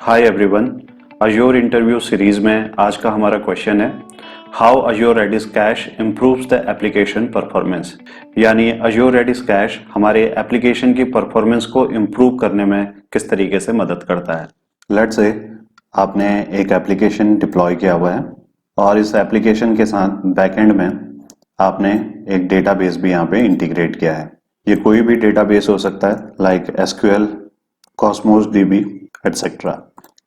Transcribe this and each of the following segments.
हाय everyone, Azure interview series में आज का हमारा क्वेश्चन है how Azure Redis cache improves the application performance. यानी अज्योर रेडिस कैश हमारे एप्लीकेशन की परफॉर्मेंस को इम्प्रूव करने में किस तरीके से मदद करता है। लेट्स से आपने एक एप्लीकेशन डिप्लॉय किया हुआ है और इस एप्लीकेशन के साथ बैकएंड में आपने एक डेटाबेस भी यहाँ पे इंटीग्रेट किया है। ये कोई भी डेटाबेस हो सकता है like SQL, Cosmos dB etcetera.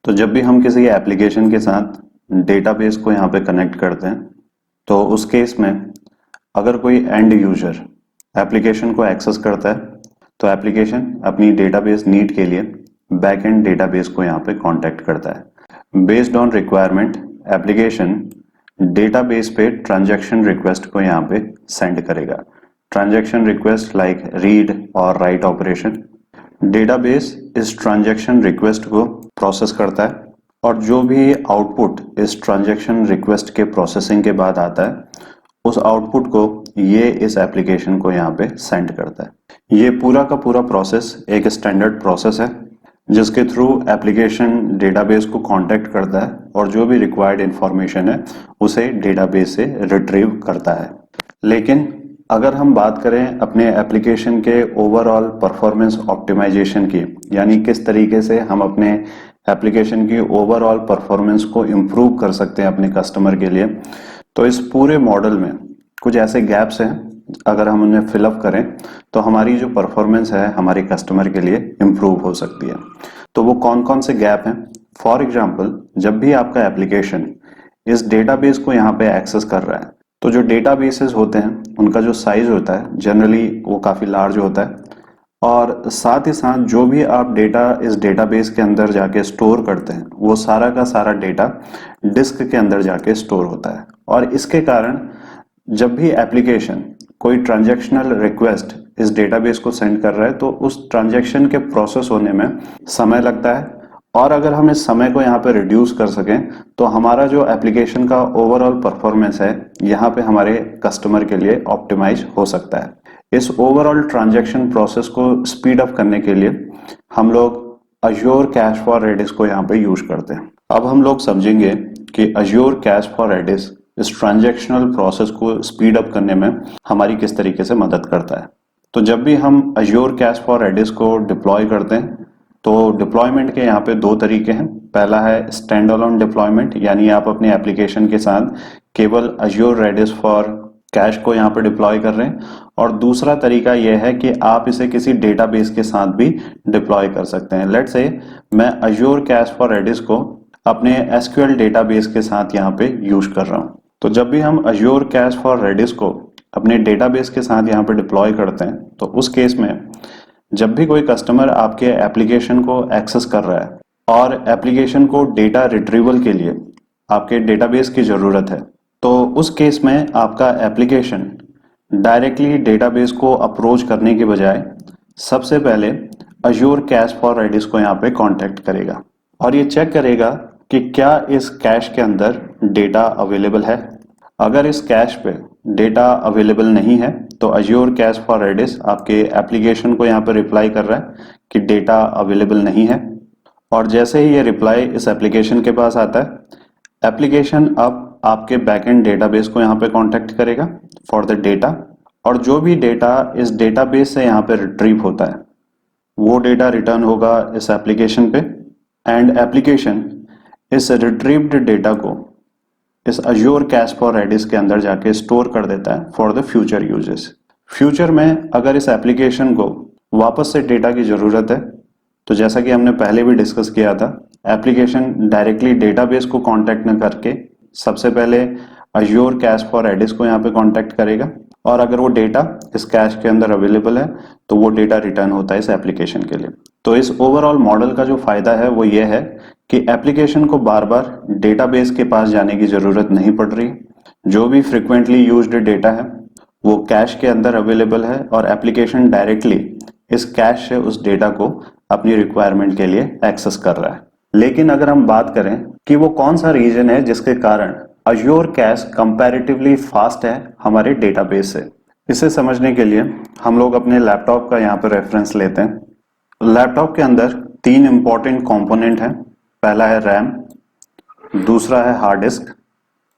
तो जब भी हम किसी एप्लीकेशन के साथ डेटाबेस को यहाँ पे कनेक्ट करते हैं तो उस केस में अगर कोई एंड यूजर एप्लीकेशन को एक्सेस करता है तो एप्लीकेशन अपनी डेटाबेस नीड के लिए बैकएंड डेटाबेस को यहाँ पे कांटेक्ट करता है। Based on requirement application database पे ट्रांजैक्शन रिक्वेस्ट को यहाँ पे सेंड करेगा। ट्रांजैक्शन रिक्वेस्ट लाइक रीड और राइट ऑपरेशन। डेटाबेस इस ट्रांजैक्शन रिक्वेस्ट को प्रोसेस करता है और जो भी आउटपुट इस ट्रांजैक्शन रिक्वेस्ट के प्रोसेसिंग के बाद आता है उस आउटपुट को ये इस एप्लीकेशन को यहाँ पे सेंड करता है। ये पूरा का पूरा प्रोसेस एक स्टैंडर्ड प्रोसेस है जिसके थ्रू एप्लीकेशन डेटाबेस को कांटेक्ट करता है और जो भी रिक्वायर्ड इंफॉर्मेशन है उसे डेटाबेस से रिट्रीव करता है। लेकिन अगर हम बात करें अपने एप्लीकेशन के ओवरऑल परफॉर्मेंस ऑप्टिमाइजेशन की, यानी किस तरीके से हम अपने एप्लीकेशन की ओवरऑल परफॉर्मेंस को इम्प्रूव कर सकते हैं अपने कस्टमर के लिए, तो इस पूरे मॉडल में कुछ ऐसे गैप्स हैं अगर हम उन्हें फिलअप करें तो हमारी जो परफॉर्मेंस है हमारे कस्टमर के लिए इम्प्रूव हो सकती है। तो वो कौन कौन से गैप हैं? फॉर एग्जाम्पल, जब भी आपका एप्लीकेशन इस डेटाबेस को यहाँ पे एक्सेस कर रहा है तो जो डेटाबेसेस होते हैं उनका जो साइज होता है जनरली वो काफ़ी लार्ज होता है और साथ ही साथ जो भी आप डेटा इस डेटाबेस के अंदर जाके स्टोर करते हैं वो सारा का सारा डेटा डिस्क के अंदर जाके स्टोर होता है। और इसके कारण जब भी एप्लीकेशन कोई ट्रांजैक्शनल रिक्वेस्ट इस डेटाबेस को सेंड कर रहा है तो उस ट्रांजैक्शन के प्रोसेस होने में समय लगता है और अगर हम इस समय को यहाँ पे रिड्यूस कर सकें तो हमारा जो एप्लीकेशन का ओवरऑल परफॉर्मेंस है यहाँ पे हमारे कस्टमर के लिए ऑप्टिमाइज हो सकता है। इस ओवरऑल ट्रांजैक्शन प्रोसेस को स्पीड अप करने के लिए हम लोग अज्योर कैश फॉर रेडिस को यहाँ पे यूज करते हैं। अब हम लोग समझेंगे कि अज्योर कैश फॉर रेडिस इस ट्रांजैक्शनल प्रोसेस को स्पीड अप करने में हमारी किस तरीके से मदद करता है। तो जब भी हम अज्योर कैश फॉर रेडिस को डिप्लॉय करते हैं तो डिप्लॉयमेंट के यहाँ पे दो तरीके हैं। पहला है स्टैंड अलोन डिप्लॉयमेंट, यानी आप अपने एप्लीकेशन के साथ केवल अज्योर रेडिस फॉर कैश को यहाँ पे डिप्लॉय कर रहे हैं, और दूसरा तरीका यह है कि आप इसे किसी डेटाबेस के साथ भी डिप्लॉय कर सकते हैं। लेट्स से मैं अज्योर कैश फॉर रेडिस को अपने एसक्यूएल डेटाबेस के साथ यहाँ पे यूज कर रहा हूँ। तो जब भी हम अज्योर कैश फॉर रेडिस को अपने डेटाबेस के साथ यहाँ पे डिप्लॉय करते हैं तो उस केस में जब भी कोई कस्टमर आपके एप्लीकेशन को एक्सेस कर रहा है और एप्लीकेशन को डेटा रिट्रीवल के लिए आपके डेटाबेस की ज़रूरत है तो उस केस में आपका एप्लीकेशन डायरेक्टली डेटाबेस को अप्रोच करने के बजाय सबसे पहले अज्योर कैश फॉर रेडिस को यहाँ पे कांटेक्ट करेगा और ये चेक करेगा कि क्या इस कैश के अंदर डेटा अवेलेबल है। अगर इस कैश पे डेटा अवेलेबल नहीं है तो अज्योर कैश फॉर रेडिस आपके एप्लीकेशन को यहाँ पर रिप्लाई कर रहा है कि डेटा अवेलेबल नहीं है, और जैसे ही ये रिप्लाई इस एप्लीकेशन के पास आता है एप्लीकेशन अब आपके बैकएंड डेटाबेस को यहाँ पे कांटेक्ट करेगा फॉर द डेटा, और जो भी डेटा इस डेटाबेस से यहाँ पे रिट्रीव होता है वो डेटा रिटर्न होगा इस एप्लीकेशन पे एंड एप्लीकेशन इस रिट्रीव्ड डेटा को इस अज्योर कैश फॉर रेडिस के अंदर जाके स्टोर कर देता है for the future uses. Future में अगर इस एप्लीकेशन को वापस से डेटा की ज़रूरत है तो जैसा कि हमने पहले भी डिस्कस किया था, एप्लीकेशन डायरेक्टली डेटाबेस को कांटेक्ट न करके सबसे पहले अज्योर कैश फॉर रेडिस को यहाँ पे कांटेक्ट करेगा, और अगर वो डेटा इस कैश के अंदर अवेलेबल है तो वो डेटा रिटर्न होता है इस एप्लीकेशन के लिए। तो इस ओवरऑल मॉडल का जो फायदा है वो ये है कि एप्लीकेशन को बार बार डेटाबेस के पास जाने की ज़रूरत नहीं पड़ रही। जो भी फ्रिक्वेंटली यूज्ड डेटा है वो कैश के अंदर अवेलेबल है और एप्लीकेशन डायरेक्टली इस कैश से उस डेटा को अपनी रिक्वायरमेंट के लिए एक्सेस कर रहा है। लेकिन अगर हम बात करें कि वो कौन सा रीजन है जिसके कारण अज्योर कैश कंपैरेटिवली फास्ट है हमारे डेटाबेस से, इसे समझने के लिए हम लोग अपने लैपटॉप का यहाँ पर रेफरेंस लेते हैं। लैपटॉप के अंदर तीन इंपॉर्टेंट कंपोनेंट हैं। पहला है रैम, दूसरा है हार्ड डिस्क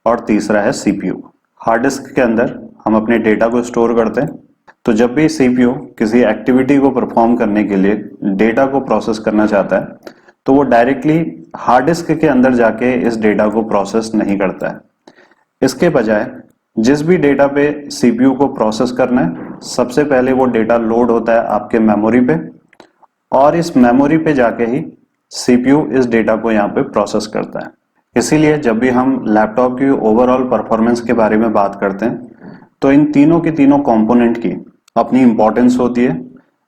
और तीसरा है सीपीयू। हार्ड डिस्क के अंदर हम अपने डेटा को स्टोर करते हैं। तो जब भी सीपीयू किसी एक्टिविटी को परफॉर्म करने के लिए डेटा को प्रोसेस करना चाहता है तो वो डायरेक्टली हार्ड डिस्क के अंदर जाके इस डेटा को प्रोसेस नहीं करता है। इसके बजाय जिस भी डेटा पे सीपीयू को प्रोसेस करना है, सबसे पहले वो डेटा लोड होता है आपके मेमोरी पे और इस मेमोरी पे जाके ही सीपीयू इस डेटा को यहाँ पे प्रोसेस करता है। इसीलिए जब भी हम लैपटॉप की ओवरऑल परफॉर्मेंस के बारे में बात करते हैं तो इन तीनों के तीनों कंपोनेंट की अपनी इंपॉर्टेंस होती है।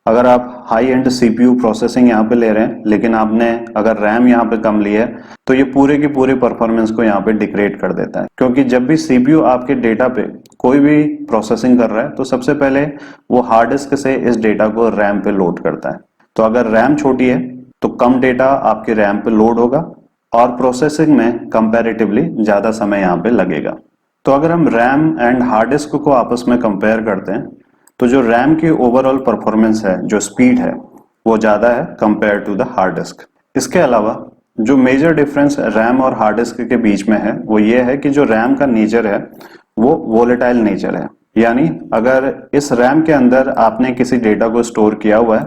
अगर आप हाई एंड सीपीयू प्रोसेसिंग यहाँ पे ले रहे हैं लेकिन आपने अगर रैम यहाँ पे कम ली है तो ये पूरे की पूरी परफॉर्मेंस को यहाँ पे डिग्रेड कर देता है, क्योंकि जब भी सीपीयू आपके डेटा पे कोई भी प्रोसेसिंग कर रहा है तो सबसे पहले वो हार्ड डिस्क से इस डेटा को रैम पे लोड करता है। तो अगर रैम छोटी है तो कम डेटा आपके रैम पे लोड होगा और प्रोसेसिंग में कंपैरेटिवली ज्यादा समय यहाँ पे लगेगा। तो अगर हम रैम एंड हार्ड डिस्क को आपस में कंपेयर करते हैं तो जो रैम की ओवरऑल परफॉर्मेंस है, जो स्पीड है, वो ज्यादा है compare to the hard disk. इसके अलावा जो मेजर डिफरेंस रैम और हार्ड डिस्क के बीच में है वो ये है कि जो रैम का नेचर है वो वोलेटाइल नेचर है। यानी अगर इस रैम के अंदर आपने किसी डेटा को स्टोर किया हुआ है,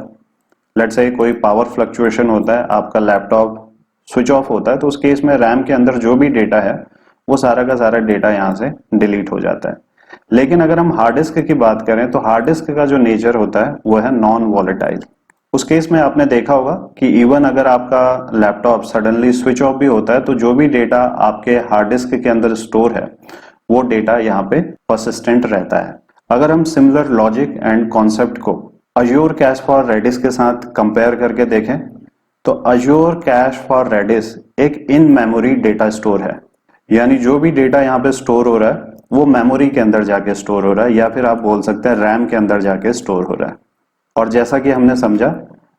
लेट्स से कोई पावर फ्लक्चुएशन होता है, आपका लैपटॉप स्विच ऑफ होता है, तो उस केस में रैम के अंदर जो भी डेटा है वो सारा का सारा डेटा यहाँ से डिलीट हो जाता है। लेकिन अगर हम हार्ड डिस्क की बात करें तो हार्ड डिस्क का जो नेचर होता है वो है नॉन वॉलेटाइल। उस केस में आपने देखा होगा कि इवन अगर आपका लैपटॉप सडनली स्विच ऑफ भी होता है तो जो भी डेटा आपके हार्ड डिस्क के अंदर स्टोर है वो डेटा यहाँ पे परसिस्टेंट रहता है। अगर हम सिमिलर लॉजिक एंड कॉन्सेप्ट को अज्योर कैश फॉर रेडिस के साथ कंपेयर करके देखें तो अज्योर कैश फॉर रेडिस एक इन मेमोरी डेटा स्टोर है। यानी जो भी डेटा यहाँ पे स्टोर हो रहा है वो मेमोरी के अंदर जाके स्टोर हो रहा है, या फिर आप बोल सकते हैं रैम के अंदर जाके स्टोर हो रहा है। और जैसा कि हमने समझा,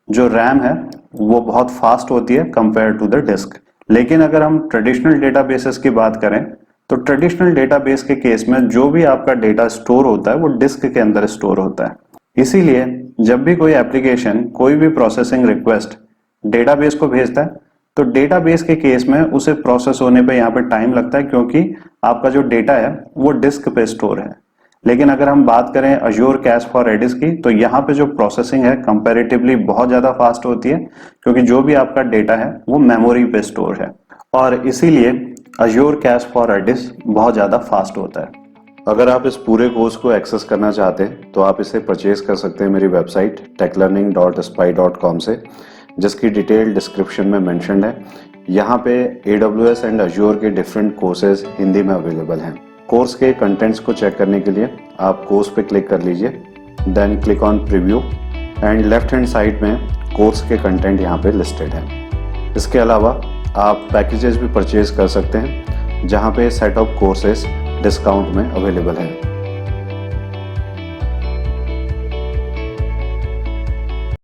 जो रैम है वो बहुत फास्ट होती है कंपेयर टू द डिस्क। लेकिन अगर हम ट्रेडिशनल डेटाबेसेस की बात करें तो ट्रेडिशनल डेटाबेस के केस में जो भी आपका डेटा स्टोर होता है वो डिस्क के अंदर स्टोर होता है। इसीलिए जब भी कोई एप्लीकेशन कोई भी प्रोसेसिंग रिक्वेस्ट डेटाबेस को भेजता है तो डेटाबेस के केस में उसे प्रोसेस होने पे यहाँ पे टाइम लगता है, क्योंकि आपका जो डेटा है वो डिस्क पे स्टोर है। लेकिन अगर हम बात करें अज्योर कैश फॉर रेडिस की तो यहाँ पे जो प्रोसेसिंग है कंपैरेटिवली बहुत ज्यादा फास्ट होती है, क्योंकि जो भी आपका डेटा है वो मेमोरी पे स्टोर है और इसीलिए अज्योर कैश फॉर रेडिस बहुत ज्यादा फास्ट होता है। अगर आप इस पूरे कोर्स को एक्सेस करना चाहते हैं तो आप इसे परचेज कर सकते हैं मेरी वेबसाइट techlearning.spy.com से, जिसकी डिटेल डिस्क्रिप्शन में मेंशन्ड है। यहाँ पे AWS एंड अज्योर के डिफरेंट कोर्सेज हिंदी में अवेलेबल हैं। कोर्स के कंटेंट्स को चेक करने के लिए आप कोर्स पे क्लिक कर लीजिए, then click on preview and left hand side में कोर्स के कंटेंट यहाँ पे लिस्टेड हैं। इसके अलावा आप पैकेजेस भी परचेज कर सकते हैं जहाँ पे सेट ऑफ कोर्सेज डिस्काउंट में अवेलेबल हैं।